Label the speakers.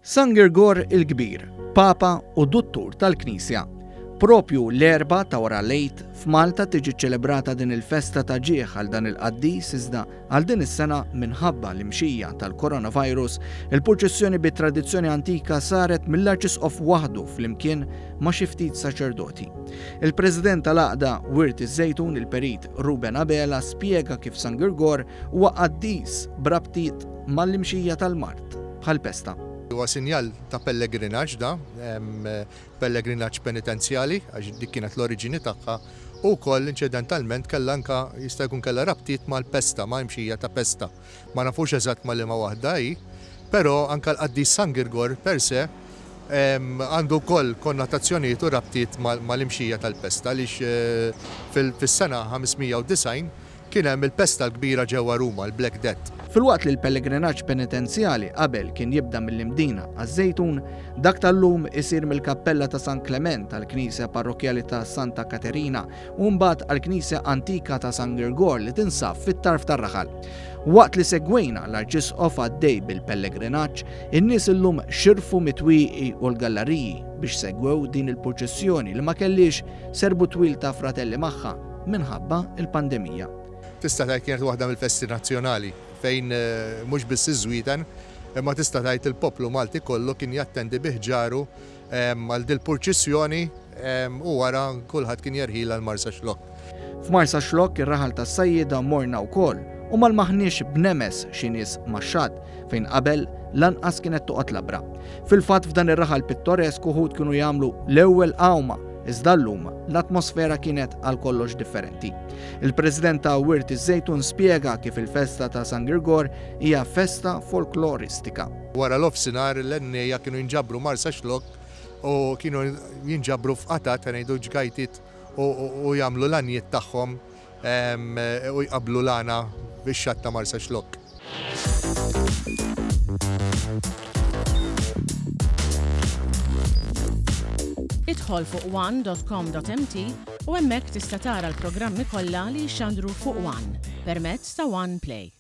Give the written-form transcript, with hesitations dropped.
Speaker 1: San Girgor il-Kbir, Papa u Duttur tal-Knisja. Propju l-4 ta' wara lejt f'Malta tiġi ċelebrata din il-festa ta' ġieħ għal dan il-qaddis iżda għal din is-sena minħabba l-imxija tal-coronavirus, il-proċessjoni bit-tradizzjoni antika saret mill-Arċisqof waħdu flimkien ma' xi ftit saċerdoti. Il-President tal-Għaqda Wirt iż-Żejtun il-Perit Ruben Abela spjega kif San Girgor huwa qaddis brabtiet mal-imxija tal-Mart bħal-pesta.
Speaker 2: Huwa sinjal ta' pellegrinaġġ da, pellegrinaġġ penitenzjali, għax dik kienet l-oriġini tagħha, u wkoll inċidentalment kellha anke jista' jkun kellha rabtiet mal-pesta, ma' imxija ta' pesta. Ma nafux eżatt ma' liema waħda hi, però anke l-qaddis San Girgor per se għandu wkoll konnotazzjonijiet u rabtiet mal-imxija tal-pesta għaliex fis-sena 590 kien hemm il-pesta l-kbira ġewwa Ruma, l-Black Death.
Speaker 1: Filwaqt li l-pellegrinaġġ penitenzjali qabel kien jibda mill-Imdina għaż-Żejtun, dak tal-lum isir mill-Kappella ta' San Klement tal-Knisja Parrokjali ta' Santa Katerina u mbagħad għall-Knisja Antika ta' San Girgor li tinsab fit-tarf tar-Raħal. Waqt li segwejna l-Arċisqof għaddej bil-pellegrinaġġ, in-nies illum xirfu mitwieqi u l-galleriji biex segwew din il-proċessjoni li ma kellix serbu twil ta' fratelli magħha minħabba il-pandemija.
Speaker 2: Tista' tgħid kienet waħda mill-festi nazzjonali fejn mhux biss iż-Żwieden, imma tista' tgħid il-poplu Malti kollu kien jattendi biħġaru għal dil proċessjoni u wara kulħadd kien jerħilha l-Marsa Xlokk.
Speaker 1: F'Marsa Xlokk ir-raħal tas-sajjieda morna wkoll u mal maħniex b'nemes xi nies max-xatt fejn qabel lanqas kienet toqgħod labra. Fil-fatt f'dan ir-raħal pittoresku wħud kienu jagħmlu l-ewwel qawma iżda llum l-atmosfera kienet għal kollox differenti. Il-President ta' Wirt iż-Żejtun spjega kif il-festa ta' San Girgor hija festa folkloristika.
Speaker 2: Wara l-ofsinhar l-ennejja kienu jinġabru Marsa Xlokk u kienu jinġabru f'qatat ngħidu ġgajtit u jagħmlu l-għanijiet tagħhom u jqablu l-għana bix-xatt ta' Marsa Xlokk.
Speaker 3: Idħol fuq one.com.mt u hemmhekk tista' tara l-programmi kollha li jxandru fuq One permezz ta' One Play.